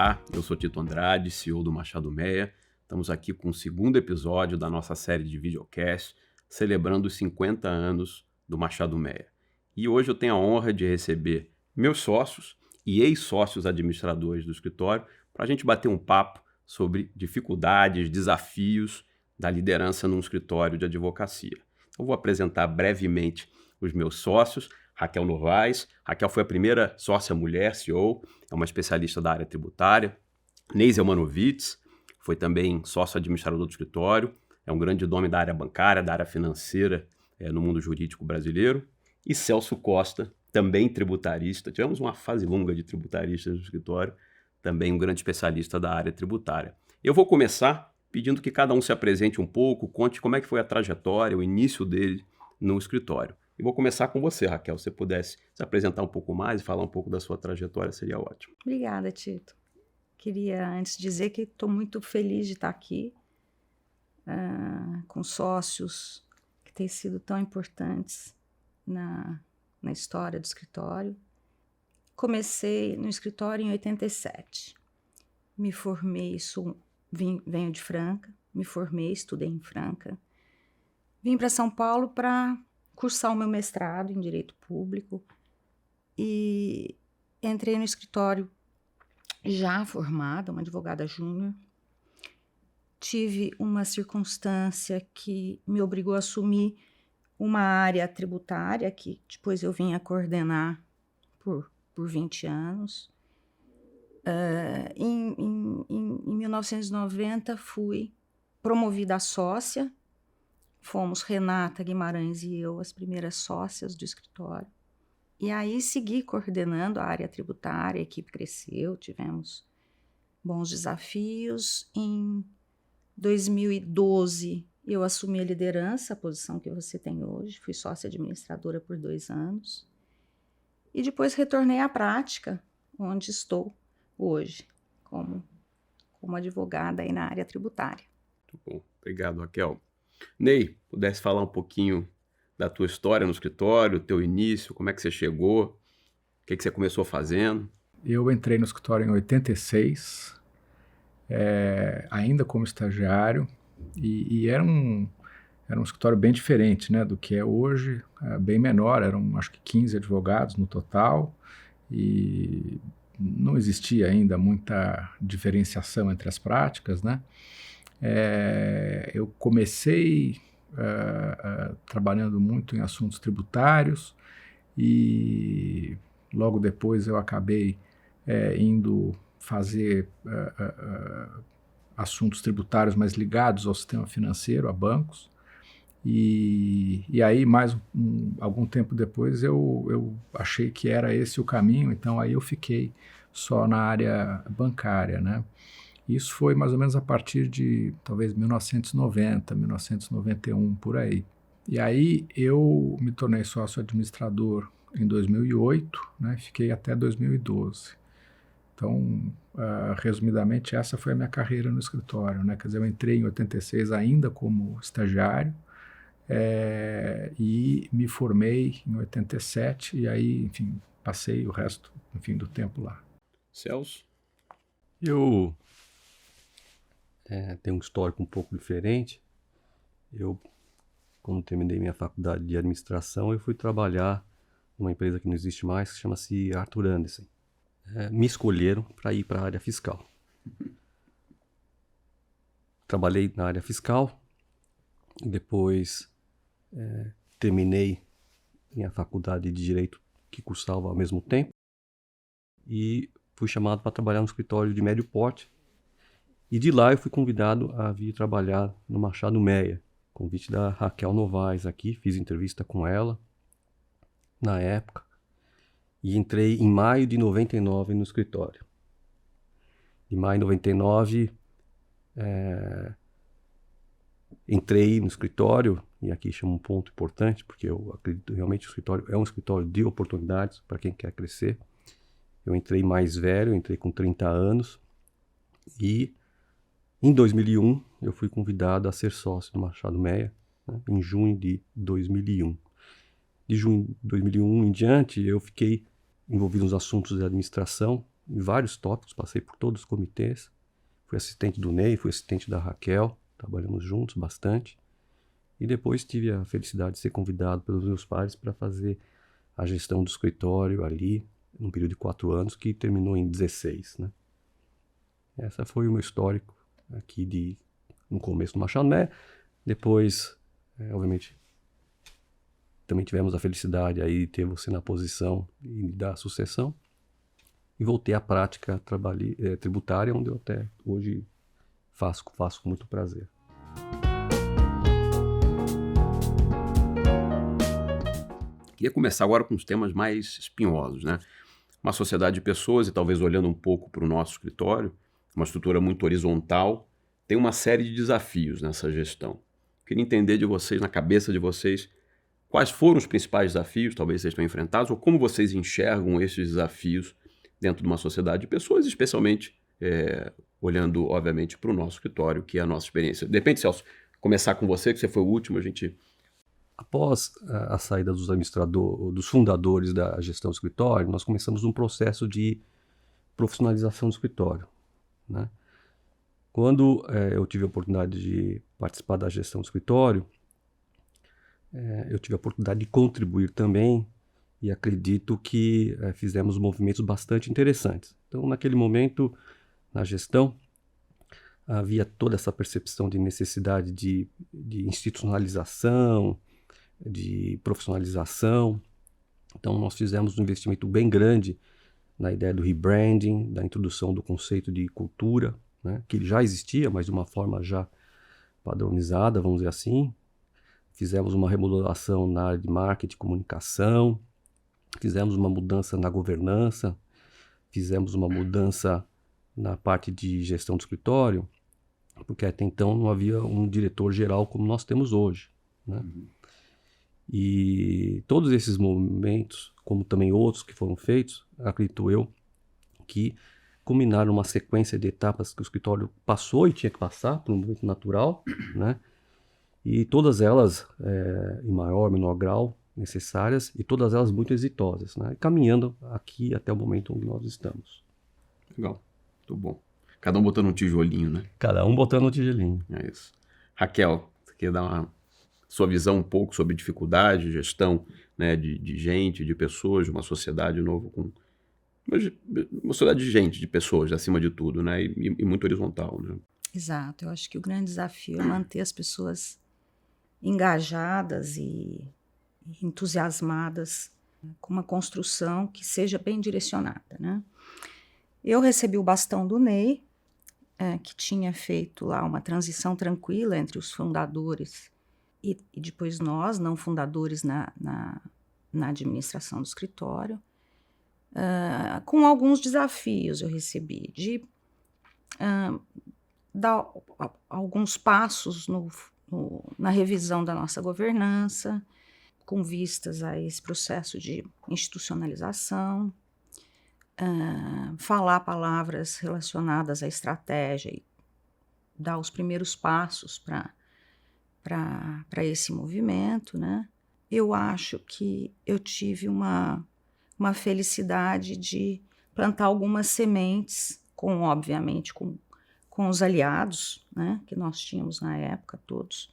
Olá, eu sou Tito Andrade, CEO do Machado Meia. Estamos aqui com o segundo episódio da nossa série de videocast, celebrando os 50 anos do Machado Meia. E hoje eu tenho a honra de receber meus sócios e ex-sócios administradores do escritório para a gente bater um papo sobre dificuldades, desafios da liderança num escritório de advocacia. Eu vou apresentar brevemente os meus sócios. Raquel Novaes. Raquel foi a primeira sócia mulher CEO, é uma especialista da área tributária. Neise Manovitz foi também sócio administrador do escritório, é um grande nome da área bancária, da área financeira no mundo jurídico brasileiro. E Celso Costa, também tributarista. Tivemos uma fase longa de tributaristas no escritório, também um grande especialista da área tributária. Eu vou começar pedindo que cada um se apresente um pouco, conte como é que foi a trajetória, o início dele no escritório. E vou começar com você, Raquel. Se você pudesse se apresentar um pouco mais e falar um pouco da sua trajetória, seria ótimo. Obrigada, Tito. Queria antes dizer que estou muito feliz de estar aqui com sócios que têm sido tão importantes na história do escritório. Comecei no escritório em 87. Me formei, venho de Franca, me formei, estudei em Franca. Vim para São Paulo para cursar o meu mestrado em Direito Público e entrei no escritório já formada, uma advogada júnior. Tive uma circunstância que me obrigou a assumir uma área tributária que depois eu vim a coordenar por 20 anos. Em 1990 fui promovida a sócia. Fomos Renata Guimarães e eu as primeiras sócias do escritório. E aí segui coordenando a área tributária, a equipe cresceu, tivemos bons desafios. Em 2012 eu assumi a liderança, a posição que você tem hoje, fui sócia administradora por 2 anos. E depois retornei à prática, onde estou hoje, como advogada aí na área tributária. Muito bom, obrigado, Raquel. Ney, pudesse falar um pouquinho da tua história no escritório, teu início, como é que você chegou, o que você começou fazendo? Eu entrei no escritório em 86, ainda como estagiário, e era um escritório bem diferente, né, do que é hoje, bem menor, eram acho que 15 advogados no total, e não existia ainda muita diferenciação entre as práticas, né? Eu comecei trabalhando muito em assuntos tributários e logo depois eu acabei indo fazer assuntos tributários mais ligados ao sistema financeiro, a bancos. E aí, algum tempo depois, eu achei que era esse o caminho, então aí eu fiquei só na área bancária, né? Isso foi mais ou menos a partir de, talvez, 1990, 1991, por aí. E aí eu me tornei sócio administrador em 2008, né? Fiquei até 2012. Então, resumidamente, essa foi a minha carreira no escritório, né? Quer dizer, eu entrei em 86 ainda como estagiário e me formei em 87 e aí, enfim, passei o resto, enfim, do tempo lá. Celso? Eu tenho um histórico um pouco diferente. Eu, quando terminei minha faculdade de administração, eu fui trabalhar numa empresa que não existe mais, que chama-se Arthur Andersen. Me escolheram para ir para a área fiscal. Trabalhei na área fiscal, depois terminei minha faculdade de Direito, que cursava ao mesmo tempo, e fui chamado para trabalhar no escritório de médio porte. E de lá eu fui convidado a vir trabalhar no Machado Meia, convite da Raquel Novaes aqui, fiz entrevista com ela na época e entrei em maio de 99 no escritório. Em maio de 99 entrei no escritório, e aqui chama um ponto importante, porque eu acredito realmente que o escritório é um escritório de oportunidades para quem quer crescer. Eu entrei mais velho, entrei com 30 anos e em 2001 eu fui convidado a ser sócio do Machado Meia, né, em junho de 2001. De junho de 2001 em diante eu fiquei envolvido nos assuntos de administração em vários tópicos, passei por todos os comitês. Fui assistente do Ney, fui assistente da Raquel, trabalhamos juntos bastante. E depois tive a felicidade de ser convidado pelos meus pais para fazer a gestão do escritório ali, num período de 4 anos, que terminou em 16, né? Essa foi o meu histórico aqui no começo do Machado Meia. Depois, obviamente, também tivemos a felicidade aí de ter você na posição e da sucessão. E voltei à prática tributária, onde eu até hoje faço com muito prazer. Queria começar agora com os temas mais espinhosos, né? Uma sociedade de pessoas, e talvez olhando um pouco para o nosso escritório, uma estrutura muito horizontal, tem uma série de desafios nessa gestão. Queria entender de vocês, na cabeça de vocês, quais foram os principais desafios, talvez vocês tenham enfrentados, ou como vocês enxergam esses desafios dentro de uma sociedade de pessoas, especialmente olhando, obviamente, para o nosso escritório, que é a nossa experiência. De repente, Celso, começar com você, que você foi o último, a gente... Após a saída dos fundadores da gestão do escritório, nós começamos um processo de profissionalização do escritório, né? Quando eu tive a oportunidade de participar da gestão do escritório, eu tive a oportunidade de contribuir também e acredito que fizemos movimentos bastante interessantes. Então, naquele momento, na gestão, havia toda essa percepção de necessidade de institucionalização, de profissionalização. Então nós fizemos um investimento bem grande na ideia do rebranding, da introdução do conceito de cultura, né, que já existia, mas de uma forma já padronizada, vamos dizer assim. Fizemos uma remodelação na área de marketing e comunicação, fizemos uma mudança na governança, fizemos uma mudança na parte de gestão do escritório, porque até então não havia um diretor-geral como nós temos hoje, né? E todos esses movimentos, como também outros que foram feitos, acredito eu, que culminaram uma sequência de etapas que o escritório passou e tinha que passar por um movimento natural, né? E todas elas, em maior ou menor grau, necessárias, e todas elas muito exitosas, né? Caminhando aqui até o momento onde nós estamos. Legal, muito bom. Cada um botando um tijolinho, né? Cada um botando um tijolinho. É isso. Raquel, você quer dar sua visão um pouco sobre dificuldade, gestão, né, de gente, de pessoas, de uma sociedade nova, uma sociedade de gente, de pessoas, acima de tudo, né? E muito horizontal, né? Exato. Eu acho que o grande desafio é manter as pessoas engajadas e entusiasmadas com uma construção que seja bem direcionada, né? Eu recebi o bastão do Ney, que tinha feito lá uma transição tranquila entre os fundadores e depois nós, não fundadores na administração do escritório, com alguns desafios eu recebi de dar alguns passos na revisão da nossa governança, com vistas a esse processo de institucionalização, falar palavras relacionadas à estratégia e dar os primeiros passos para esse movimento, né? Eu acho que eu tive uma felicidade de plantar algumas sementes, obviamente com os aliados, né, que nós tínhamos na época todos,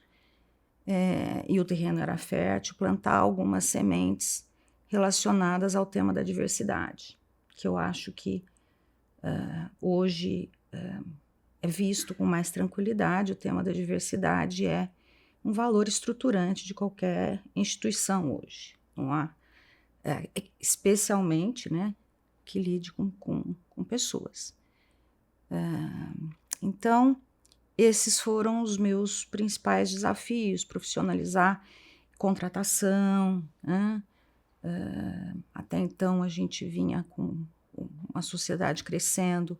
e o terreno era fértil, plantar algumas sementes relacionadas ao tema da diversidade, que eu acho que hoje é visto com mais tranquilidade. O tema da diversidade é um valor estruturante de qualquer instituição hoje, não há, especialmente, né, que lide com pessoas. Então, esses foram os meus principais desafios: profissionalizar contratação, né? Até então a gente vinha com uma sociedade crescendo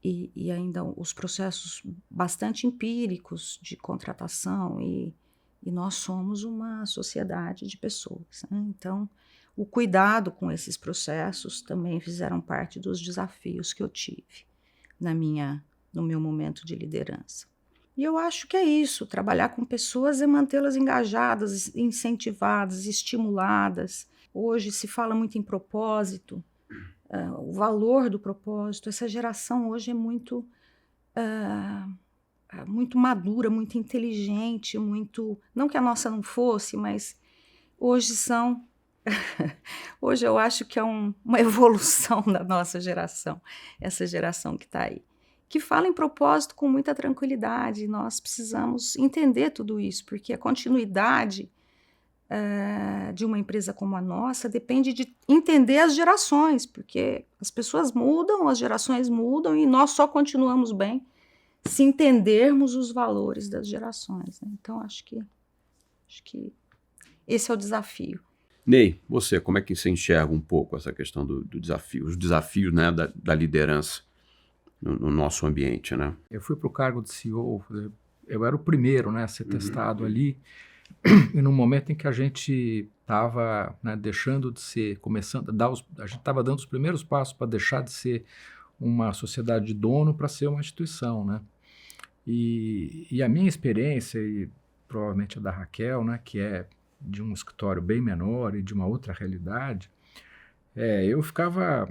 e ainda os processos bastante empíricos de contratação, e nós somos uma sociedade de pessoas, né? Então, o cuidado com esses processos também fizeram parte dos desafios que eu tive no meu momento de liderança. E eu acho que é isso: trabalhar com pessoas é mantê-las engajadas, incentivadas, estimuladas. Hoje se fala muito em propósito. o valor do propósito. Essa geração hoje é muito madura, muito inteligente, muito... Não que a nossa não fosse, mas hoje são... Hoje eu acho que é uma evolução da nossa geração, essa geração que está aí, que fala em propósito com muita tranquilidade. Nós precisamos entender tudo isso, porque a continuidade de uma empresa como a nossa depende de entender as gerações, porque as pessoas mudam, as gerações mudam e nós só continuamos bem se entendermos os valores das gerações, né? Então, acho que esse é o desafio. Ney, você, como é que você enxerga um pouco essa questão do desafio, os desafios, né, da liderança no nosso ambiente, né? Eu fui para o cargo de CEO, eu era o primeiro, né, a ser testado ali, e no momento em que a gente estava, né, deixando de ser, começando a gente estava dando os primeiros passos para deixar de ser uma sociedade de dono para ser uma instituição, né? E a minha experiência, e provavelmente a da Raquel, né, que é de um escritório bem menor e de uma outra realidade, eu ficava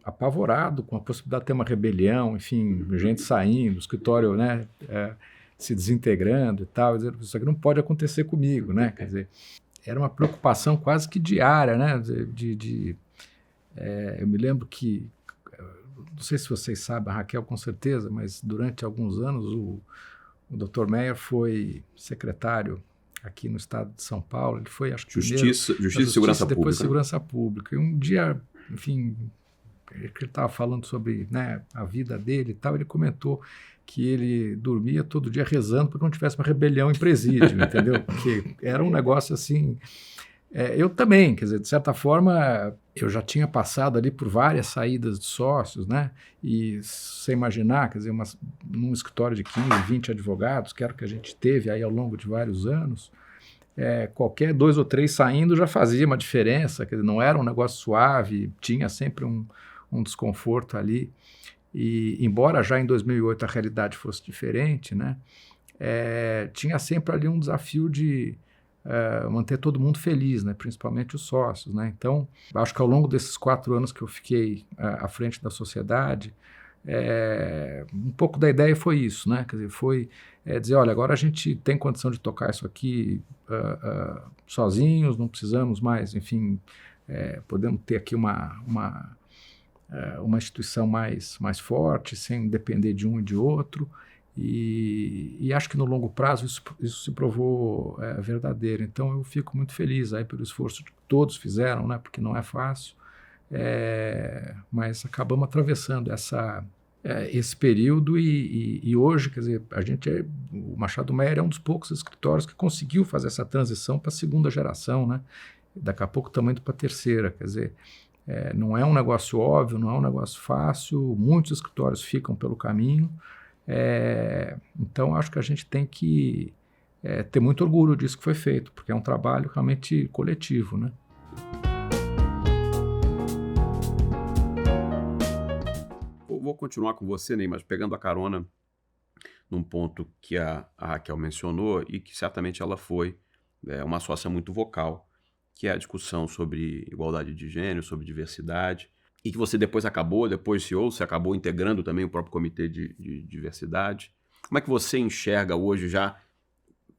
apavorado com a possibilidade de ter uma rebelião, enfim, gente saindo, o escritório, né, se desintegrando e tal, dizendo, isso aqui não pode acontecer comigo, né? Quer dizer, era uma preocupação quase que diária, né? Eu me lembro que, não sei se vocês sabem, a Raquel com certeza, mas durante alguns anos o Dr. Meyer foi secretário aqui no estado de São Paulo. Ele foi, acho que Justiça e Segurança Pública. Depois Segurança Pública. E um dia, enfim, ele estava falando sobre, né, a vida dele e tal, ele comentou que ele dormia todo dia rezando para que não tivesse uma rebelião em presídio, entendeu? Porque era um negócio assim... eu também, quer dizer, de certa forma, eu já tinha passado ali por várias saídas de sócios, né? E você imaginar, quer dizer, num escritório de 15, 20 advogados, que era o que a gente teve aí ao longo de vários anos, qualquer 2 ou 3 saindo já fazia uma diferença, quer dizer, não era um negócio suave, tinha sempre um desconforto ali. E embora já em 2008 a realidade fosse diferente, né? Tinha sempre ali um desafio de manter todo mundo feliz, né? Principalmente os sócios, né? Então, acho que ao longo desses 4 anos que eu fiquei à frente da sociedade, um pouco da ideia foi isso, né? Quer dizer, foi dizer, olha, agora a gente tem condição de tocar isso aqui sozinhos, não precisamos mais, enfim, podemos ter aqui uma instituição mais forte, sem depender de um e de outro. E acho que no longo prazo isso se provou verdadeiro. Então eu fico muito feliz aí pelo esforço que todos fizeram, né? Porque não é fácil, mas acabamos atravessando esse período e hoje, quer dizer, o Machado Meyer é um dos poucos escritórios que conseguiu fazer essa transição para a segunda geração, né? Daqui a pouco estamos indo para a terceira, quer dizer, não é um negócio óbvio, não é um negócio fácil, muitos escritórios ficam pelo caminho. Então, acho que a gente tem que ter muito orgulho disso que foi feito, porque é um trabalho realmente coletivo, né? Vou continuar com você, Ney, mas pegando a carona num ponto que a Raquel mencionou e que certamente ela foi uma sócia muito vocal, que é a discussão sobre igualdade de gênero, sobre diversidade, e que você depois CEO, você acabou integrando também o próprio comitê de diversidade. Como é que você enxerga hoje já,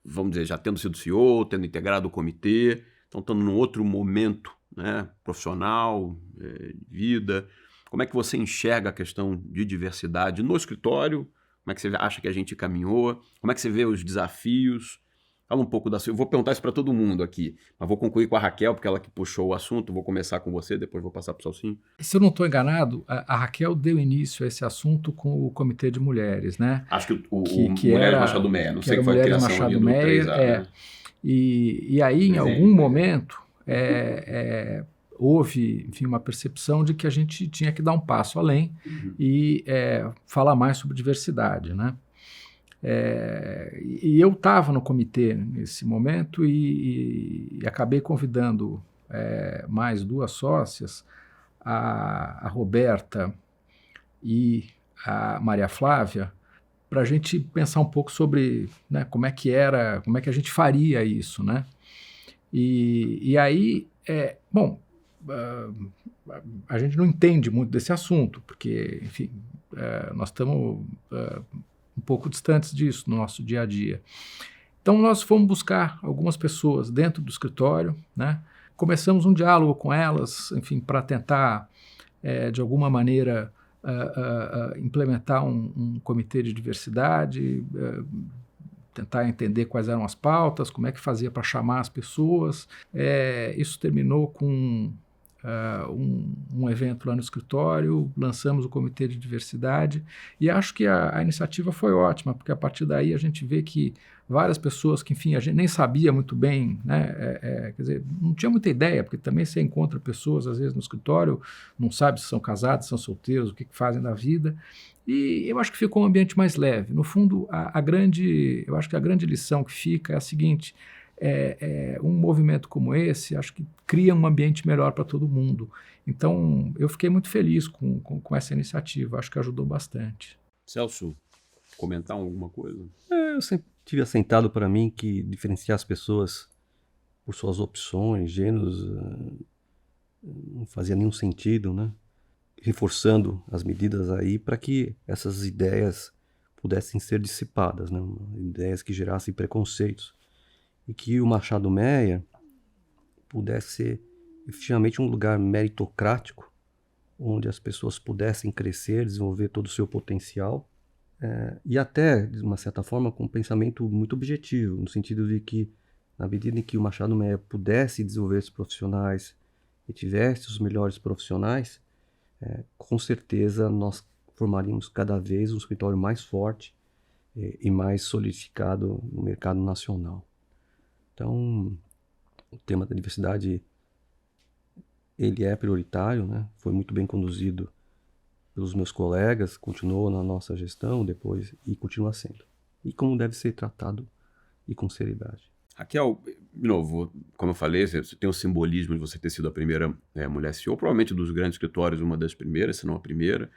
vamos dizer, já tendo sido CEO, tendo integrado o comitê, então estando num outro momento, né, profissional, de vida, como é que você enxerga a questão de diversidade no escritório? Como é que você acha que a gente caminhou? Como é que você vê os desafios? Fala um pouco eu vou perguntar isso para todo mundo aqui, mas vou concluir com a Raquel, porque ela que puxou o assunto, vou começar com você, depois vou passar para o Salsinho. Se eu não estou enganado, a Raquel deu início a esse assunto com o Comitê de Mulheres, né? Acho que Mulheres Machado Meyer, não sei que foi a criação Machado ali do Meyer, 3A. Né? E aí, em algum momento, houve, enfim, uma percepção de que a gente tinha que dar um passo além e falar mais sobre diversidade, né? E eu estava no comitê nesse momento e acabei convidando mais 2 sócias, a Roberta e a Maria Flávia, para a gente pensar um pouco sobre, né, como é que a gente faria isso, né? E aí, bom, a gente não entende muito desse assunto, porque, enfim, nós estamos um pouco distantes disso no nosso dia a dia. Então, nós fomos buscar algumas pessoas dentro do escritório, né? Começamos um diálogo com elas, enfim, para tentar, de alguma maneira, implementar um comitê de diversidade, tentar entender quais eram as pautas, como é que fazia para chamar as pessoas. Isso terminou com um evento lá no escritório, lançamos o Comitê de Diversidade e acho que a iniciativa foi ótima, porque a partir daí a gente vê que várias pessoas que, enfim, a gente nem sabia muito bem, né, quer dizer, não tinha muita ideia, porque também você encontra pessoas, às vezes, no escritório, não sabe se são casados, se são solteiros, o que fazem da vida, e eu acho que ficou um ambiente mais leve. No fundo, eu acho que a grande lição que fica é a seguinte: um movimento como esse, acho que cria um ambiente melhor para todo mundo. Então, eu fiquei muito feliz com essa iniciativa, acho que ajudou bastante. Celso, comentar alguma coisa? Eu sempre tive assentado para mim que diferenciar as pessoas por suas opções, gêneros, não fazia nenhum sentido, né? Reforçando as medidas aí para que essas ideias pudessem ser dissipadas, né? Ideias que gerassem preconceitos. E que o Machado Meia pudesse ser efetivamente um lugar meritocrático, onde as pessoas pudessem crescer, desenvolver todo o seu potencial, e até, de uma certa forma, com um pensamento muito objetivo, no sentido de que, na medida em que o Machado Meia pudesse desenvolver esses profissionais e tivesse os melhores profissionais, com certeza nós formaríamos cada vez um escritório mais forte e mais solidificado no mercado nacional. Então, o tema da diversidade, ele é prioritário, né? Foi muito bem conduzido pelos meus colegas, continuou na nossa gestão depois e continua sendo. E como deve ser tratado e com seriedade. Raquel, de novo, como eu falei, você tem o simbolismo de você ter sido a primeira mulher CEO, provavelmente dos grandes escritórios, uma das primeiras, se não a primeira.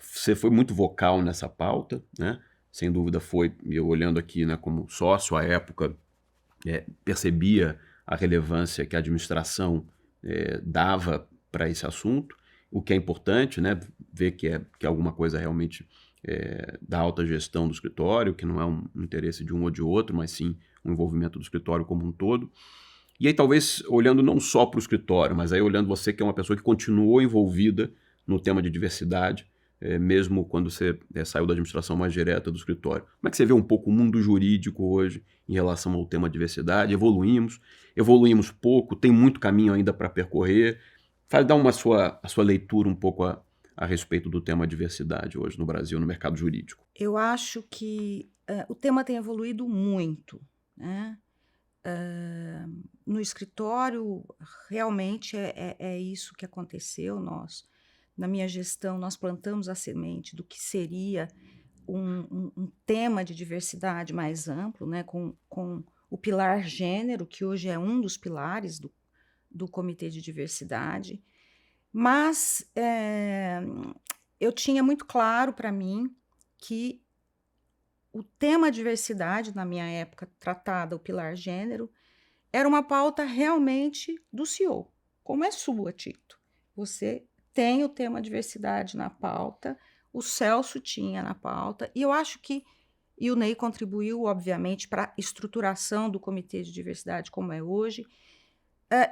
Você foi muito vocal nessa pauta, né? Sem dúvida foi, eu olhando aqui, né, como sócio à época, percebia a relevância que a administração dava para esse assunto, o que é importante, né, ver que é alguma coisa realmente da alta gestão do escritório, que não é um interesse de um ou de outro, mas sim um envolvimento do escritório como um todo. E aí talvez olhando não só para o escritório, mas aí olhando você que é uma pessoa que continuou envolvida no tema de diversidade, mesmo quando você saiu da administração mais direta do escritório. Como é que você vê um pouco o mundo jurídico hoje em relação ao tema diversidade? Evoluímos pouco, tem muito caminho ainda para percorrer. Dá a sua leitura um pouco a respeito do tema diversidade hoje no Brasil, no mercado jurídico. Eu acho que o tema tem evoluído muito, né? No escritório, realmente é isso que aconteceu. Na minha gestão, nós plantamos a semente do que seria um tema de diversidade mais amplo, né, com o pilar gênero, que hoje é um dos pilares do Comitê de Diversidade. Mas eu tinha muito claro para mim que o tema diversidade, na minha época tratada, o pilar gênero, era uma pauta realmente do CEO, como é sua, Tito. Você tem o tema diversidade na pauta, o Celso tinha na pauta, e eu acho que, e o Ney contribuiu, obviamente, para a estruturação do Comitê de Diversidade como é hoje,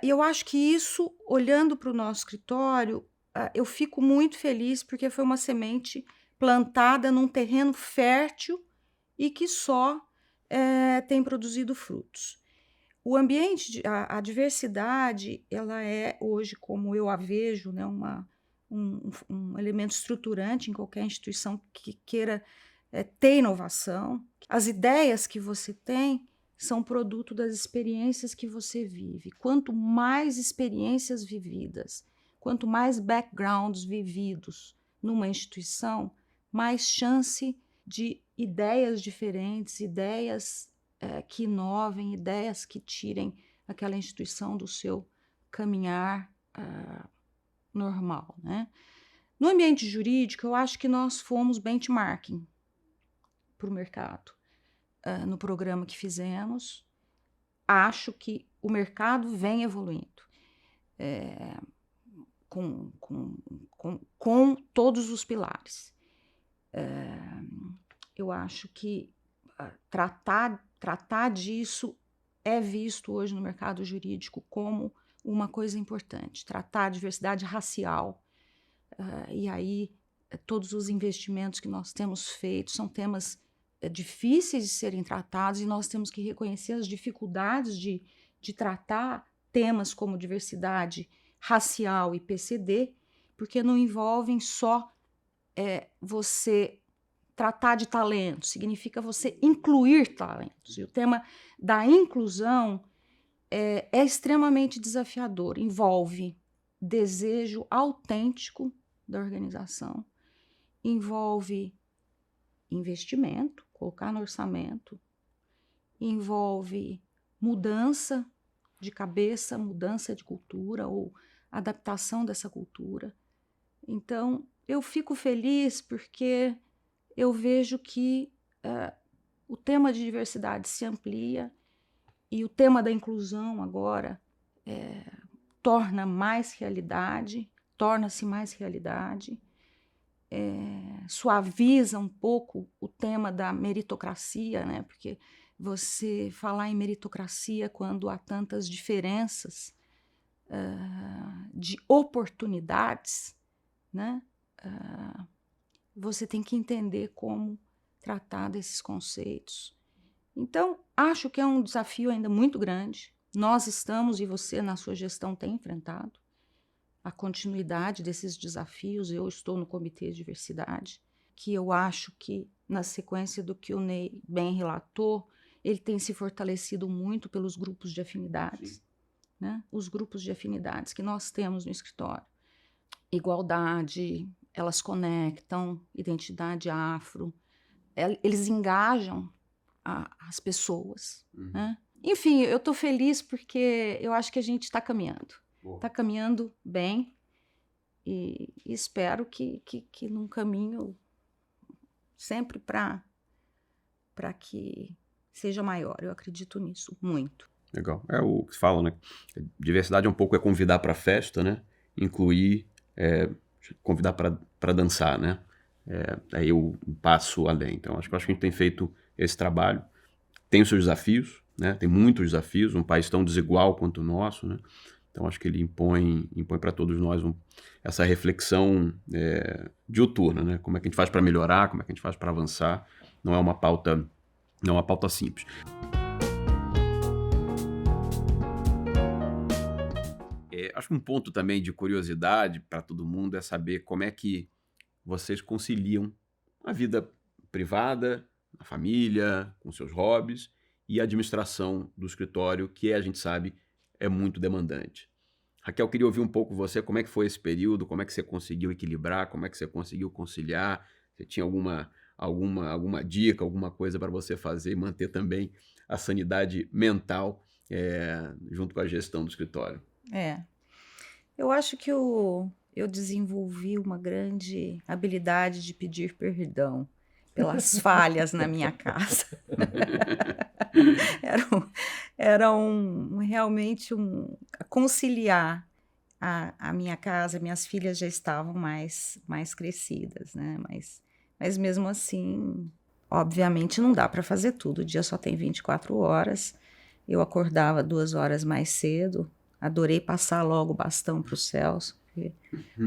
e eu acho que isso, olhando para o nosso escritório, eu fico muito feliz, porque foi uma semente plantada num terreno fértil e que só tem produzido frutos. O ambiente, a diversidade, ela é hoje, como eu a vejo, né, um elemento estruturante em qualquer instituição que queira ter inovação. As ideias que você tem são produto das experiências que você vive. Quanto mais experiências vividas, quanto mais backgrounds vividos numa instituição, mais chance de ideias diferentes, ideias que inovem, ideias que tirem aquela instituição do seu caminhar normal, né? No ambiente jurídico, eu acho que nós fomos benchmarking para o mercado. No programa que fizemos, acho que o mercado vem evoluindo. com todos os pilares. Eu acho que tratar disso é visto hoje no mercado jurídico como uma coisa importante. Tratar a diversidade racial. E aí, todos os investimentos que nós temos feito são temas difíceis de serem tratados, e nós temos que reconhecer as dificuldades de tratar temas como diversidade racial e PCD, porque não envolvem só você tratar de talentos, significa você incluir talentos. E o tema da inclusão é extremamente desafiador, envolve desejo autêntico da organização, envolve investimento, colocar no orçamento, envolve mudança de cabeça, mudança de cultura ou adaptação dessa cultura. Então, eu fico feliz porque eu vejo que o tema de diversidade se amplia e o tema da inclusão agora torna-se mais realidade, suaviza um pouco o tema da meritocracia, né? Porque você falar em meritocracia quando há tantas diferenças de oportunidades, né? Você tem que entender como tratar desses conceitos. Então, acho que é um desafio ainda muito grande. Nós estamos, e você na sua gestão tem enfrentado, a continuidade desses desafios. Eu estou no Comitê de Diversidade, que eu acho que, na sequência do que o Ney bem relatou, ele tem se fortalecido muito pelos grupos de afinidades, né? Os grupos de afinidades que nós temos no escritório. Igualdade, elas conectam, identidade afro, eles engajam as pessoas, né? Enfim, eu estou feliz porque eu acho que a gente está caminhando. Está caminhando bem e espero que num caminho sempre para que seja maior. Eu acredito nisso muito. Legal. É o que se fala, né? Diversidade é um pouco convidar para a festa, né? Incluir, convidar para dançar, né? Aí eu passo além. Então, acho que a gente tem feito esse trabalho. Tem os seus desafios, né? Tem muitos desafios, um país tão desigual quanto o nosso, né? Então, acho que ele impõe para todos nós essa reflexão diuturna, né? Como é que a gente faz para melhorar, como é que a gente faz para avançar. Não é uma pauta simples. Acho que um ponto também de curiosidade para todo mundo é saber como é que vocês conciliam a vida privada, a família, com seus hobbies e a administração do escritório, que a gente sabe é muito demandante. Raquel, queria ouvir um pouco você, como é que foi esse período, como é que você conseguiu equilibrar, como é que você conseguiu conciliar, você tinha alguma dica, alguma coisa para você fazer e manter também a sanidade mental junto com a gestão do escritório? Eu acho que eu desenvolvi uma grande habilidade de pedir perdão pelas falhas na minha casa. Era realmente conciliar a minha casa. Minhas filhas já estavam mais crescidas, né? Mas mesmo assim, obviamente não dá para fazer tudo. O dia só tem 24 horas. Eu acordava 2 horas mais cedo. Adorei passar logo o bastão para o Celso, porque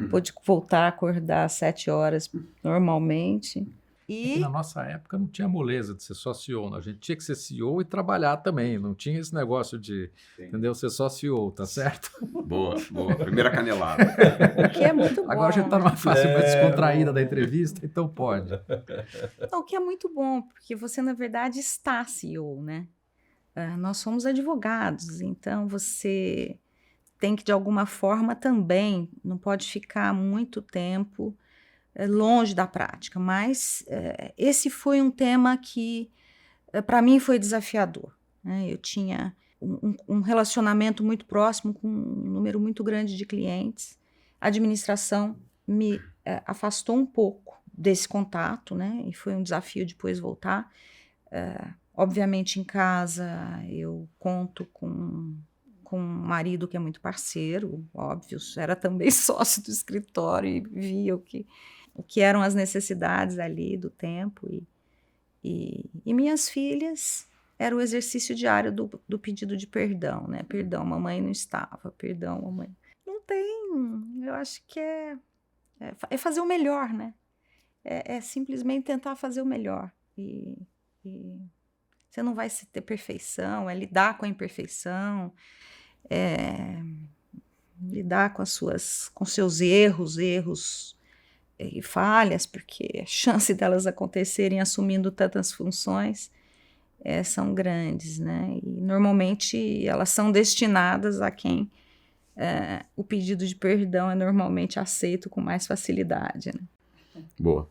pude voltar a acordar às 7 horas normalmente. E na nossa época não tinha moleza de ser só CEO, né? A gente tinha que ser CEO e trabalhar também, não tinha esse negócio de, entendeu, ser só CEO, tá certo? Boa, primeira canelada. O que é muito bom. Agora a gente está numa fase mais descontraída da entrevista, então pode. Não, o que é muito bom, porque você na verdade está CEO, né? Nós somos advogados, então você tem que de alguma forma também, não pode ficar muito tempo longe da prática, mas esse foi um tema que para mim foi desafiador, né? Eu tinha um relacionamento muito próximo com um número muito grande de clientes. A administração me afastou um pouco desse contato, né? E foi um desafio depois voltar. Obviamente em casa eu conto com com um marido que é muito parceiro, óbvio, era também sócio do escritório e via o que eram as necessidades ali do tempo. E minhas filhas era o exercício diário do pedido de perdão, né? Perdão, mamãe não estava, perdão, mamãe. Não tem, eu acho que é fazer o melhor, né? É simplesmente tentar fazer o melhor. E você não vai ter perfeição, é lidar com a imperfeição, lidar com seus erros e falhas, porque a chance delas acontecerem assumindo tantas funções são grandes, né? E normalmente elas são destinadas a quem o pedido de perdão é normalmente aceito com mais facilidade, né? Boa.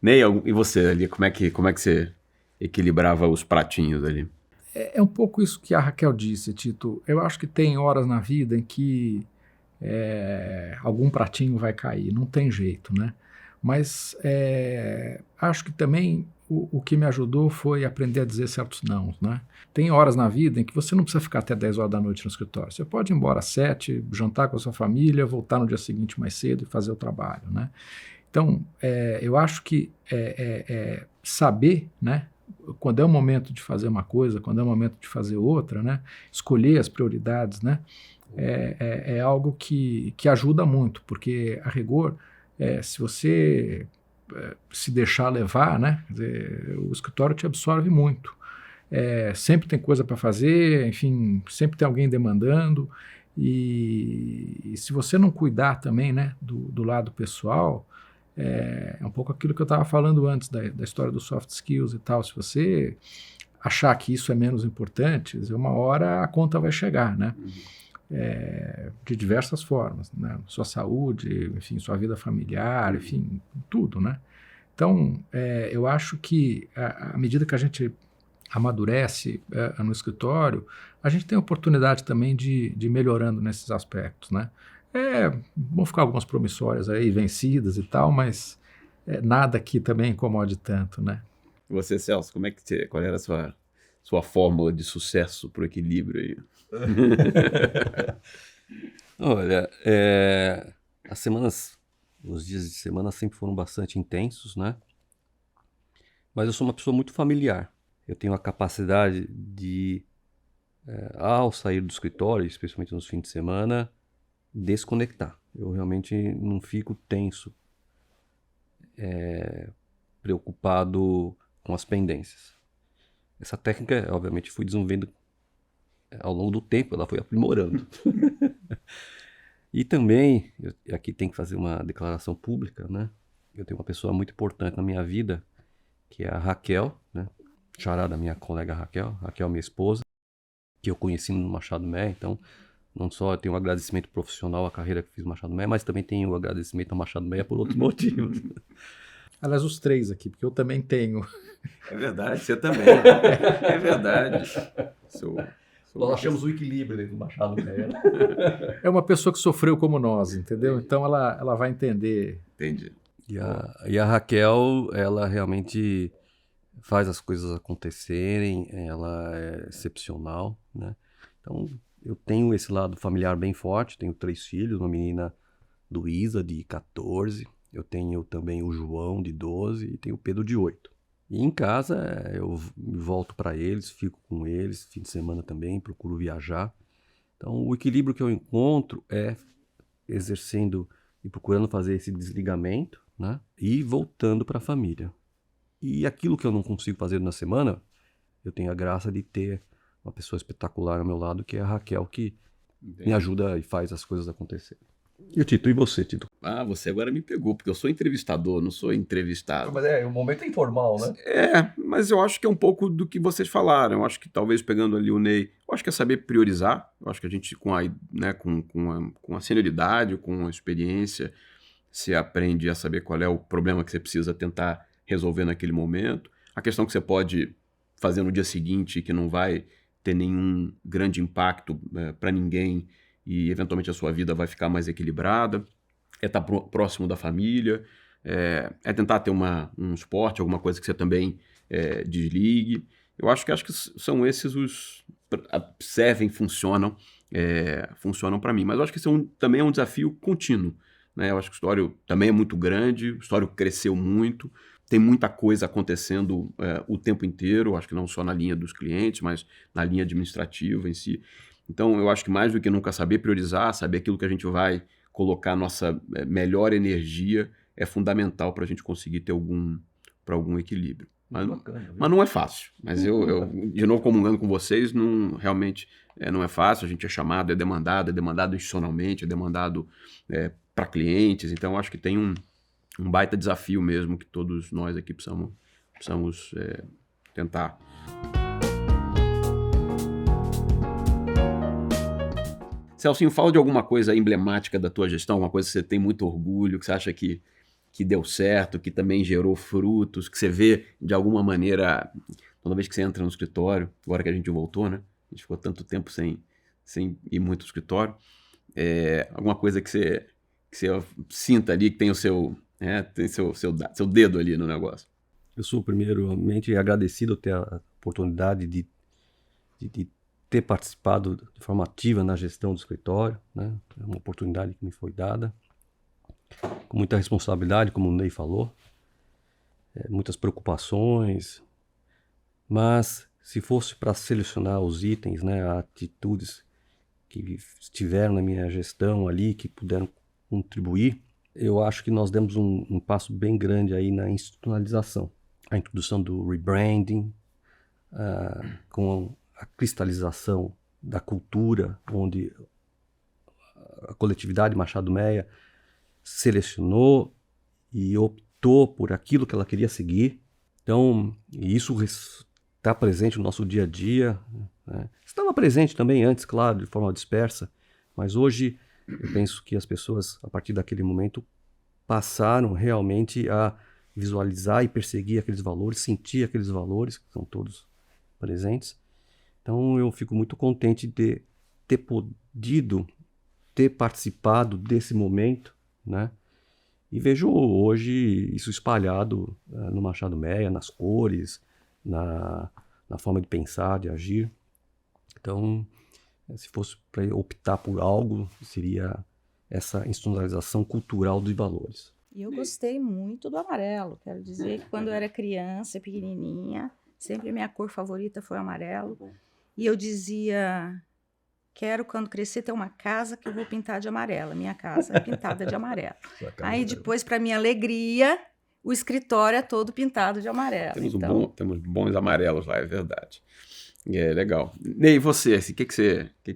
Ney, e você ali, como é que você equilibrava os pratinhos ali? É um pouco isso que a Raquel disse, Tito. Eu acho que tem horas na vida em que algum pratinho vai cair, não tem jeito, né? Mas acho que também o que me ajudou foi aprender a dizer certos nãos, né? Tem horas na vida em que você não precisa ficar até 10 horas da noite no escritório. Você pode ir embora às 7, jantar com a sua família, voltar no dia seguinte mais cedo e fazer o trabalho, né? Então, eu acho que saber, né, quando é o momento de fazer uma coisa, quando é o momento de fazer outra, né, escolher as prioridades, né, é algo que ajuda muito, porque, a rigor, se você se deixar levar, né, quer dizer, o escritório te absorve muito. Sempre tem coisa para fazer, enfim, sempre tem alguém demandando, e se você não cuidar também, né, do lado pessoal, é um pouco aquilo que eu estava falando antes da história dos soft skills e tal. Se você achar que isso é menos importante, uma hora a conta vai chegar, né? De diversas formas, né? Sua saúde, enfim, sua vida familiar, enfim, tudo, né? Então, eu acho que à medida que a gente amadurece no escritório, a gente tem a oportunidade também de ir melhorando nesses aspectos, né? Vão ficar algumas promissórias aí vencidas e tal, mas nada que também incomode tanto, né? E você, Celso, qual era a sua fórmula de sucesso para o equilíbrio aí? Olha, os dias de semana sempre foram bastante intensos, né? Mas eu sou uma pessoa muito familiar. Eu tenho a capacidade de, ao sair do escritório, especialmente nos fins de semana, desconectar. Eu realmente não fico tenso, preocupado com as pendências. Essa técnica, obviamente, fui desenvolvendo ao longo do tempo, ela foi aprimorando. E também, aqui tem que fazer uma declaração pública, né? Eu tenho uma pessoa muito importante na minha vida, que é a Raquel, né? Chará da minha colega Raquel, minha esposa, que eu conheci no Machado Meia. Então, não só eu tenho um agradecimento profissional à carreira que fiz no Machado Meia, mas também tenho um agradecimento ao Machado Meia por outros motivos. Aliás, os três aqui, porque eu também tenho. É verdade, você também. É verdade. Nós achamos o equilíbrio dentro do Machado Meia. É uma pessoa que sofreu como nós, entendeu? Então ela vai entender. Entendi. E a Raquel, ela realmente faz as coisas acontecerem, ela é excepcional, né? Então, eu tenho esse lado familiar bem forte, tenho 3 filhos, uma menina Luísa, de 14, eu tenho também o João, de 12, e tenho o Pedro, de 8. E em casa, eu volto para eles, fico com eles, fim de semana também, procuro viajar. Então, o equilíbrio que eu encontro é exercendo e procurando fazer esse desligamento, né? E voltando para a família. E aquilo que eu não consigo fazer na semana, eu tenho a graça de ter uma pessoa espetacular ao meu lado, que é a Raquel, que me ajuda e faz as coisas acontecerem. E o Tito, e você, Tito? Ah, você agora me pegou, porque eu sou entrevistador, não sou entrevistado. Mas o momento é informal, né? Mas eu acho que é um pouco do que vocês falaram. Eu acho que talvez pegando ali o Ney, eu acho que é saber priorizar. Eu acho que a gente, com a senioridade, com a experiência, você aprende a saber qual é o problema que você precisa tentar resolver naquele momento. A questão que você pode fazer no dia seguinte, que não vai ter nenhum grande impacto para ninguém, e eventualmente a sua vida vai ficar mais equilibrada, é estar próximo da família, é tentar ter um esporte, alguma coisa que você também desligue. Eu acho que são esses servem, funcionam funcionam para mim. Mas eu acho que isso também é um desafio contínuo, né? Eu acho que o escritório também é muito grande, o escritório cresceu muito, tem muita coisa acontecendo o tempo inteiro, acho que não só na linha dos clientes, mas na linha administrativa em si. Então, eu acho que mais do que nunca saber priorizar, saber aquilo que a gente vai colocar a nossa melhor energia é fundamental para a gente conseguir ter algum equilíbrio. Mas não é fácil. Mas eu, de novo, comungando com vocês, realmente não é fácil. A gente é chamado, é demandado institucionalmente, é demandado para clientes. Então, eu acho que tem um baita desafio mesmo que todos nós aqui precisamos tentar. Celcinho, fala de alguma coisa emblemática da tua gestão, alguma coisa que você tem muito orgulho, que você acha que deu certo, que também gerou frutos, que você vê de alguma maneira, toda vez que você entra no escritório, agora que a gente voltou, né? A gente ficou tanto tempo sem ir muito ao escritório. Alguma coisa que você sinta ali, que tem tem seu dedo ali no negócio. Eu sou primeiramente agradecido ter a oportunidade de ter participado de forma ativa na gestão do escritório, né? É uma oportunidade que me foi dada, com muita responsabilidade, como o Ney falou, muitas preocupações, mas se fosse para selecionar os itens, né, atitudes que estiveram na minha gestão ali, que puderam contribuir, eu acho que nós demos um passo bem grande aí na institucionalização. A introdução do rebranding, com a cristalização da cultura, onde a coletividade Machado Meia selecionou e optou por aquilo que ela queria seguir. Então, isso está presente no nosso dia a dia, né? Estava presente também antes, claro, de forma dispersa, mas hoje eu penso que as pessoas, a partir daquele momento, passaram realmente a visualizar e perseguir aqueles valores, sentir aqueles valores, que são todos presentes. Então eu fico muito contente de ter podido ter participado desse momento, né? E vejo hoje isso espalhado no Machado Meia, nas cores, na forma de pensar, de agir. Então, se fosse para optar por algo, seria essa institucionalização cultural de valores. E eu gostei muito do amarelo. Quero dizer que quando eu era criança, pequenininha, sempre minha cor favorita foi o amarelo. E eu dizia, quero quando crescer ter uma casa que eu vou pintar de amarelo. Minha casa é pintada de amarelo. Aí depois, para minha alegria, o escritório é todo pintado de amarelo. Temos bons amarelos lá, é verdade. É legal. Ney, e você? O que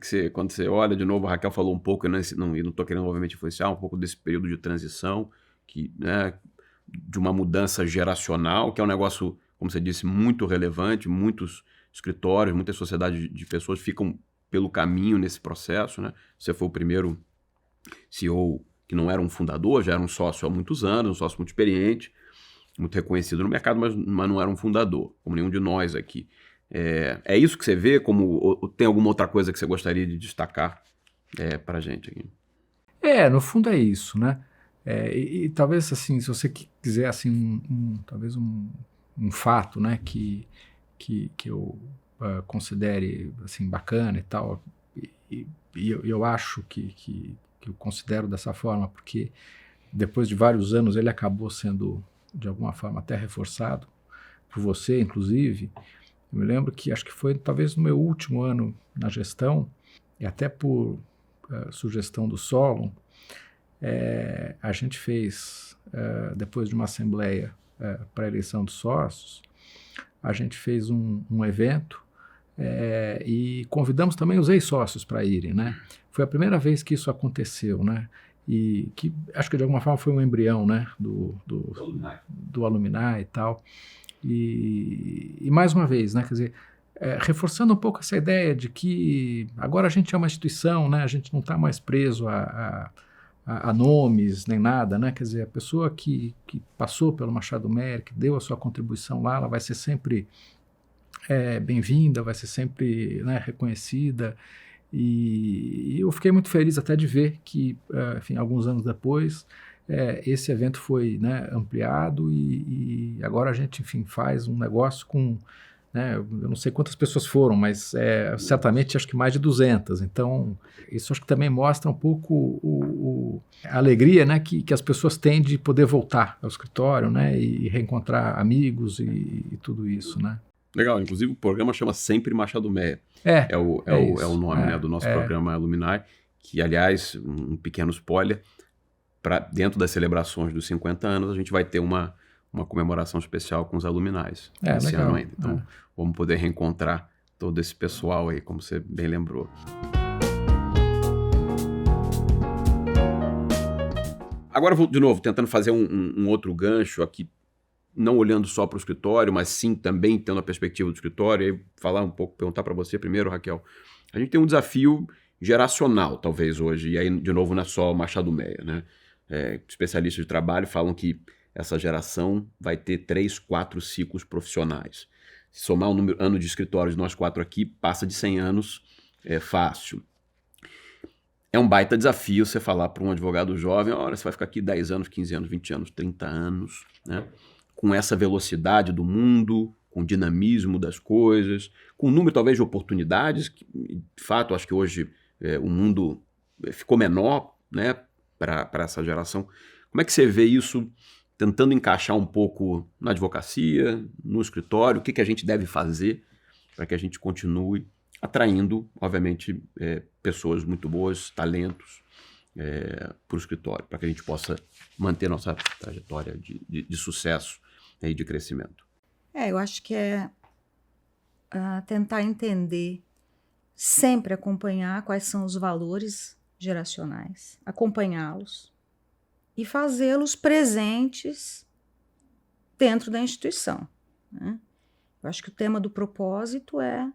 você, quando você olha de novo, a Raquel falou um pouco, eu não estou querendo obviamente influenciar, um pouco desse período de transição, né, de uma mudança geracional, que é um negócio, como você disse, muito relevante, muitos escritórios, muitas sociedades de pessoas ficam pelo caminho nesse processo, né? Você foi o primeiro CEO que não era um fundador, já era um sócio há muitos anos, um sócio muito experiente, muito reconhecido no mercado, mas não era um fundador, como nenhum de nós aqui. É isso que você vê? Ou tem alguma outra coisa que você gostaria de destacar para a gente aqui? No fundo é isso, né? E talvez, assim, se você quiser, assim, talvez um fato, né, que eu considere, assim, bacana e tal, e eu acho que eu considero dessa forma, porque depois de vários anos ele acabou sendo, de alguma forma, até reforçado por você, inclusive. Eu me lembro que, acho que foi talvez no meu último ano na gestão, e até por sugestão do Solon, a gente fez, depois de uma assembleia para a eleição dos sócios, a gente fez um evento e convidamos também os ex-sócios para irem, né? Foi a primeira vez que isso aconteceu, né? E que acho que de alguma forma foi um embrião, né? Do Alumni e tal. E mais uma vez, né? Quer dizer, reforçando um pouco essa ideia de que agora a gente é uma instituição, né? A gente não está mais preso a nomes nem nada, né? Quer dizer, a pessoa que passou pelo Machado Meia, que deu a sua contribuição lá, ela vai ser sempre bem-vinda, vai ser sempre, né, reconhecida. E eu fiquei muito feliz até de ver que, enfim, alguns anos depois, esse evento foi, né, ampliado e agora a gente, enfim, faz um negócio com né? Eu não sei quantas pessoas foram, mas certamente acho que mais de 200. Então, isso acho que também mostra um pouco a alegria, né, que as pessoas têm de poder voltar ao escritório, né, e reencontrar amigos e tudo isso, né? Legal, inclusive o programa chama Sempre Machado Meia. É o nome, né, do nosso programa Luminar, que, aliás, um pequeno spoiler, dentro das celebrações dos 50 anos, a gente vai ter uma comemoração especial com os aluminais esse legal. ano ainda. Então, vamos poder reencontrar todo esse pessoal aí, como você bem lembrou. Agora, vou de novo, tentando fazer um outro gancho aqui, não olhando só para o escritório, mas sim também tendo a perspectiva do escritório, e aí falar um pouco, perguntar para você primeiro, Raquel. A gente tem um desafio geracional, talvez, hoje, e aí, de novo, não é só o Machado Meia, né? Especialistas de trabalho falam que essa geração vai ter 3, 4 ciclos profissionais. Se somar o ano de escritório de nós 4 aqui, passa de 100 anos, fácil. É um baita desafio você falar para um advogado jovem, olha, você vai ficar aqui 10 anos, 15 anos, 20 anos, 30 anos, né? Com essa velocidade do mundo, com o dinamismo das coisas, com o número talvez de oportunidades, que, de fato, acho que hoje o mundo ficou menor, né, para essa geração. Como é que você vê isso tentando encaixar um pouco na advocacia, no escritório? O que a gente deve fazer para que a gente continue atraindo, obviamente, pessoas muito boas, talentos para o escritório, para que a gente possa manter nossa trajetória de sucesso e de crescimento? Eu acho que tentar entender, sempre acompanhar quais são os valores geracionais, acompanhá-los e fazê-los presentes dentro da instituição, né? Eu acho que o tema do propósito é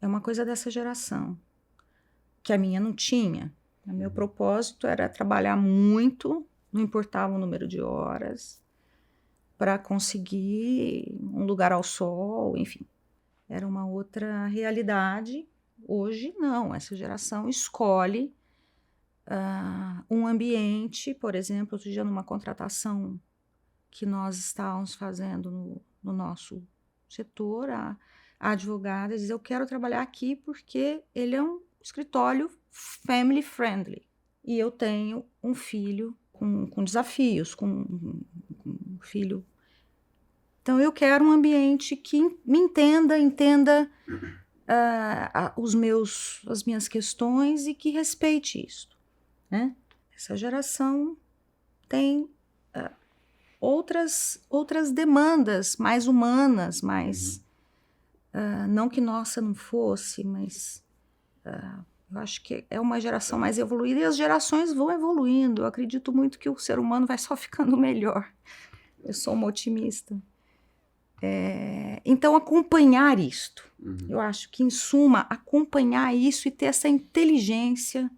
uma coisa dessa geração, que a minha não tinha. O meu propósito era trabalhar muito, não importava o número de horas, para conseguir um lugar ao sol, enfim. Era uma outra realidade. Hoje, não. Essa geração escolhe um ambiente, por exemplo, outro dia numa contratação que nós estávamos fazendo no nosso setor, a advogada diz, eu quero trabalhar aqui porque ele é um escritório family friendly. E eu tenho um filho com desafios, com um filho. Então, eu quero um ambiente que me entenda as minhas questões e que respeite isso, né? Essa geração tem outras demandas mais humanas, mais... não que nossa não fosse, mas... eu acho que é uma geração mais evoluída e as gerações vão evoluindo. Eu acredito muito que o ser humano vai só ficando melhor. Eu sou uma otimista. Então, acompanhar isto. Eu acho que, em suma, acompanhar isso e ter essa inteligência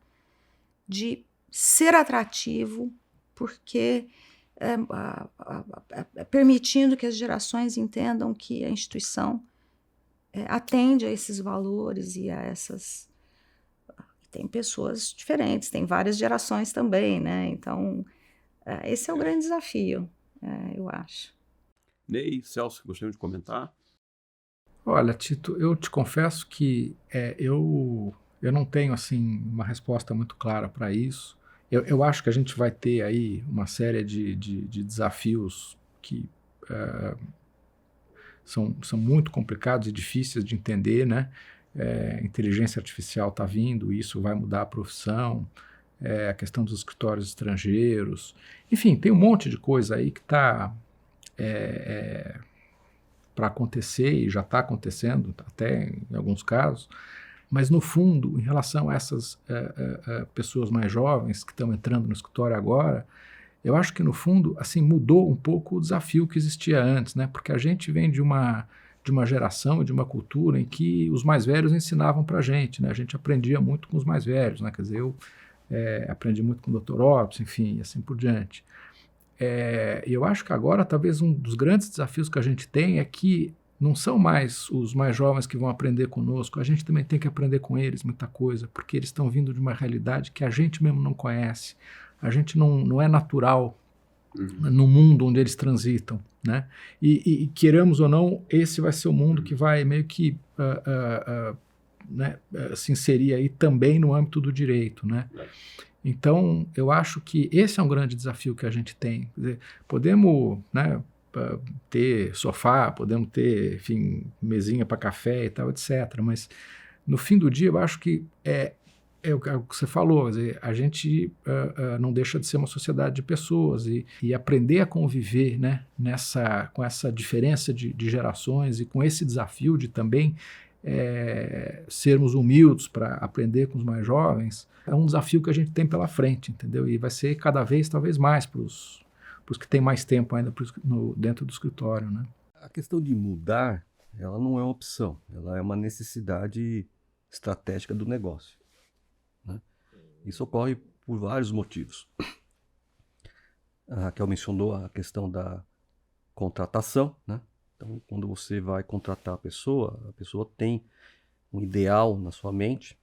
de ser atrativo, porque permitindo que as gerações entendam que a instituição atende a esses valores e a essas... Tem pessoas diferentes, tem várias gerações também, né? Então, esse é o grande desafio, eu acho. Ney, Celso, gostaria de comentar? Olha, Tito, eu te confesso que eu não tenho assim uma resposta muito clara para isso. Eu acho que a gente vai ter aí uma série de desafios que são muito complicados e difíceis de entender, né? Inteligência artificial está vindo, isso vai mudar a profissão, a questão dos escritórios estrangeiros, enfim, tem um monte de coisa aí que está para acontecer e já está acontecendo, até em alguns casos, mas no fundo, em relação a essas pessoas mais jovens que estão entrando no escritório agora, eu acho que no fundo assim, mudou um pouco o desafio que existia antes, né? Porque a gente vem de uma geração, de uma cultura em que os mais velhos ensinavam para a gente, né? A gente aprendia muito com os mais velhos, né? Quer dizer, eu aprendi muito com o Dr. Ops, enfim, e assim por diante. E eu acho que agora talvez um dos grandes desafios que a gente tem é que não são mais os mais jovens que vão aprender conosco, a gente também tem que aprender com eles muita coisa, porque eles estão vindo de uma realidade que a gente mesmo não conhece, a gente não é natural no mundo onde eles transitam, né? E queiramos ou não, esse vai ser o mundo que vai meio que né, se inserir aí também no âmbito do direito, né? Então, eu acho que esse é um grande desafio que a gente tem. Quer dizer, podemos, né, ter sofá, podemos ter, enfim, mesinha para café e tal, etc. Mas, no fim do dia, eu acho que é o que você falou, quer dizer, a gente não deixa de ser uma sociedade de pessoas e aprender a conviver, né, com essa diferença de gerações e com esse desafio de também sermos humildes para aprender com os mais jovens, é um desafio que a gente tem pela frente, entendeu? E vai ser cada vez, talvez mais para os que têm mais tempo ainda dentro do escritório, né? A questão de mudar, ela não é uma opção, ela é uma necessidade estratégica do negócio, né? Isso ocorre por vários motivos. A Raquel mencionou a questão da contratação, né? Então, quando você vai contratar a pessoa tem um ideal na sua mente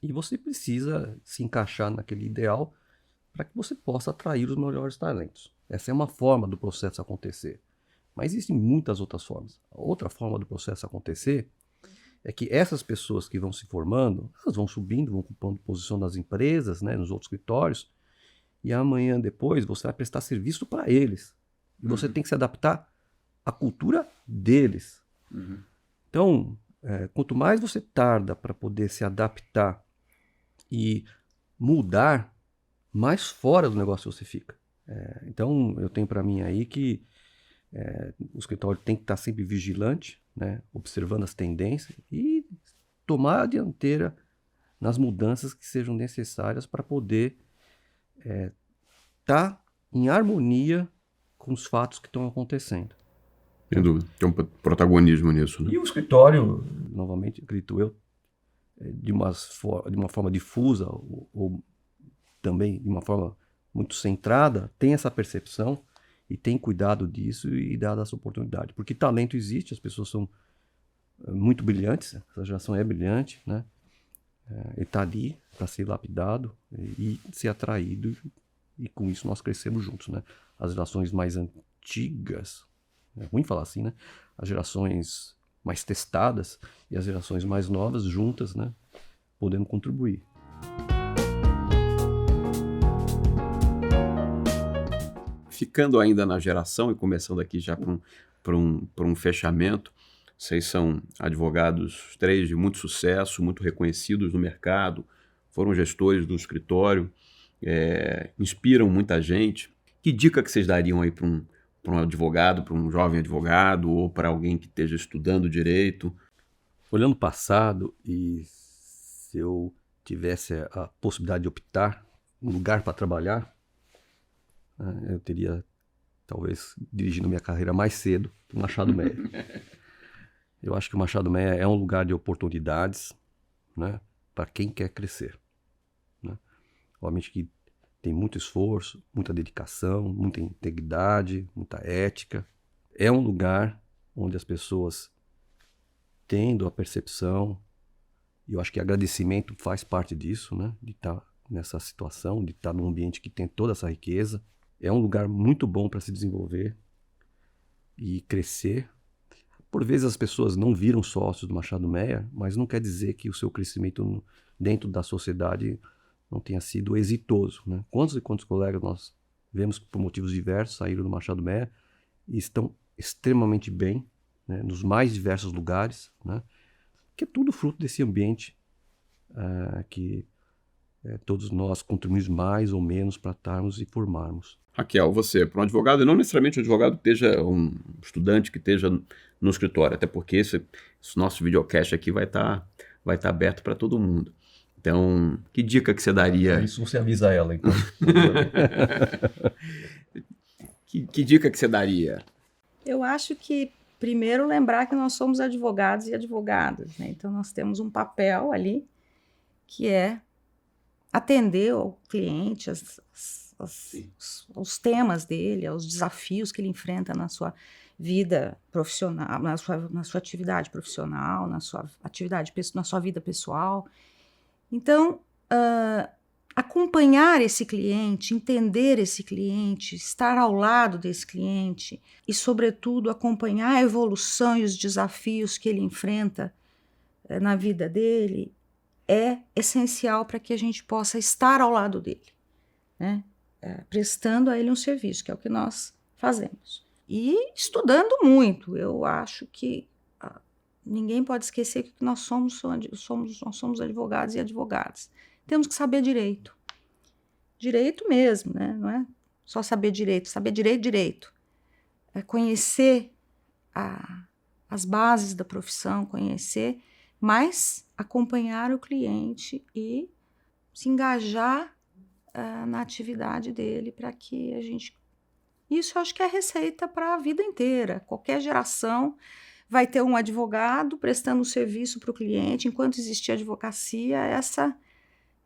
e você precisa se encaixar naquele ideal para que você possa atrair os melhores talentos. Essa é uma forma do processo acontecer. Mas existem muitas outras formas. A outra forma do processo acontecer é que essas pessoas que vão se formando, elas vão subindo, vão ocupando posição nas empresas, né, nos outros escritórios, e amanhã depois você vai prestar serviço para eles. E você tem que se adaptar à cultura deles. Então, quanto mais você tarda para poder se adaptar e mudar, mais fora do negócio você fica. Então, eu tenho para mim aí que o escritório tem que estar sempre vigilante, né, observando as tendências e tomar a dianteira nas mudanças que sejam necessárias para poder estar em harmonia com os fatos que estão acontecendo. Sem dúvida. Tem um protagonismo nisso, né? E o escritório, novamente, acredito eu, de uma forma difusa ou também de uma forma muito centrada, tem essa percepção e tem cuidado disso e dado essa oportunidade. Porque talento existe, as pessoas são muito brilhantes, essa geração é brilhante, né? Ele está ali para ser lapidado e ser atraído, e com isso nós crescemos juntos, né? As gerações mais antigas, é ruim falar assim, né? As gerações mais testadas e as gerações mais novas juntas, né? Podendo contribuir. Ficando ainda na geração e começando aqui já para um fechamento, vocês são advogados, três de muito sucesso, muito reconhecidos no mercado, foram gestores do escritório, inspiram muita gente. Que dica que vocês dariam aí para um advogado, para um jovem advogado ou para alguém que esteja estudando direito? Olhando o passado, e se eu tivesse a possibilidade de optar um lugar para trabalhar, eu teria, talvez, dirigindo minha carreira mais cedo para o Machado Meia. Eu acho que o Machado Meia é um lugar de oportunidades, né, para quem quer crescer, né? Obviamente que tem muito esforço, muita dedicação, muita integridade, muita ética. É um lugar onde as pessoas, tendo a percepção, e eu acho que agradecimento faz parte disso, né, de estar nessa situação, de estar num ambiente que tem toda essa riqueza. É um lugar muito bom para se desenvolver e crescer. Por vezes as pessoas não viram sócios do Machado Meia, mas não quer dizer que o seu crescimento dentro da sociedade não tenha sido exitoso, né? Quantos e quantos colegas nós vemos que por motivos diversos saíram do Machado Meia e estão extremamente bem, né, nos mais diversos lugares, né? Que é tudo fruto desse ambiente que todos nós contribuímos mais ou menos para estarmos e formarmos. Raquel, você, para um advogado, e não necessariamente um advogado que esteja, um estudante que esteja no escritório, até porque esse nosso videocast aqui vai estar aberto para todo mundo. Então, que dica que você daria? Isso você avisa ela, então. Que dica que você daria? Eu acho que, primeiro, lembrar que nós somos advogados e advogadas, né? Então, nós temos um papel ali que é atender ao cliente, aos temas dele, aos desafios que ele enfrenta na sua vida profissional, na sua atividade profissional, na sua vida pessoal. Então, a acompanhar esse cliente, entender esse cliente, estar ao lado desse cliente e, sobretudo, acompanhar a evolução e os desafios que ele enfrenta na vida dele é essencial para que a gente possa estar ao lado dele, né? Prestando a ele um serviço, que é o que nós fazemos. E estudando muito. Eu acho que ninguém pode esquecer que nós somos advogados e advogadas. Temos que saber direito. Direito mesmo, né? Não é só saber direito. É conhecer as bases da profissão, conhecer, mas acompanhar o cliente e se engajar na atividade dele para que a gente... Isso eu acho que é a receita para a vida inteira. Qualquer geração vai ter um advogado prestando um serviço para o cliente. Enquanto existir advocacia,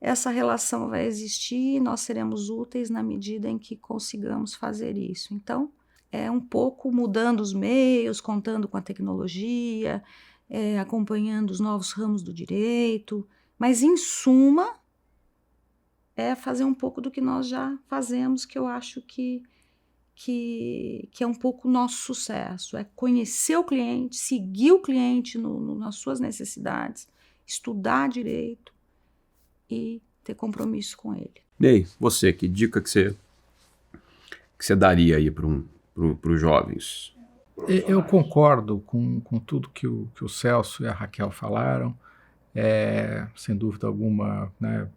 essa relação vai existir e nós seremos úteis na medida em que consigamos fazer isso. Então, é um pouco mudando os meios, contando com a tecnologia, acompanhando os novos ramos do direito, mas, em suma, é fazer um pouco do que nós já fazemos, que eu acho que é um pouco o nosso sucesso, é conhecer o cliente, seguir o cliente nas suas necessidades, estudar direito e ter compromisso com ele. Ney, você, que dica que você daria aí para os jovens? Eu concordo com tudo que o Celso e a Raquel falaram. Sem dúvida alguma, né,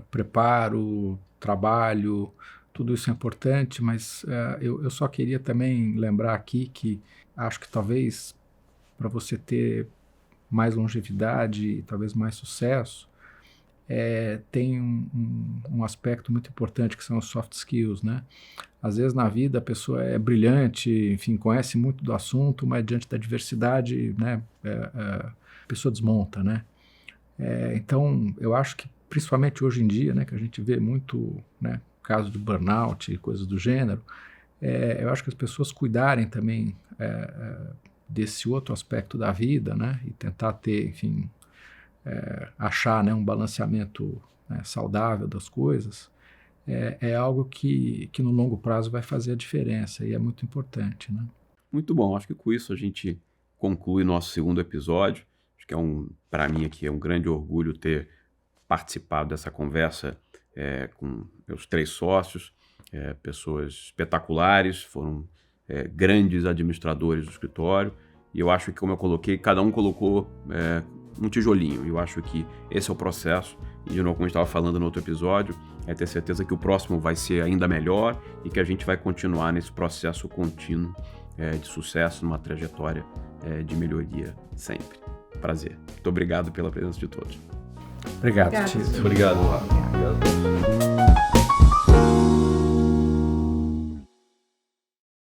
preparo, trabalho, tudo isso é importante, mas eu só queria também lembrar aqui que acho que talvez para você ter mais longevidade e talvez mais sucesso, tem um aspecto muito importante que são os soft skills, né? Às vezes na vida a pessoa é brilhante, enfim, conhece muito do assunto, mas diante da diversidade, né, a pessoa desmonta, né? Então, eu acho que principalmente hoje em dia, né, que a gente vê muito, né, caso de burnout e coisas do gênero, eu acho que as pessoas cuidarem também desse outro aspecto da vida, né, e tentar ter, enfim, achar, né, um balanceamento, né, saudável das coisas, é algo que no longo prazo vai fazer a diferença e é muito importante, né? Muito bom, acho que com isso a gente conclui nosso segundo episódio. Acho que para mim aqui é um grande orgulho ter participado dessa conversa com meus 3 sócios, pessoas espetaculares, foram grandes administradores do escritório, e eu acho que, como eu coloquei, cada um colocou um tijolinho, e eu acho que esse é o processo, e de novo, como a gente estava falando no outro episódio, é ter certeza que o próximo vai ser ainda melhor e que a gente vai continuar nesse processo contínuo de sucesso, numa trajetória de melhoria sempre. Prazer. Muito obrigado pela presença de todos. Obrigado, Obrigada. Tito. Obrigado.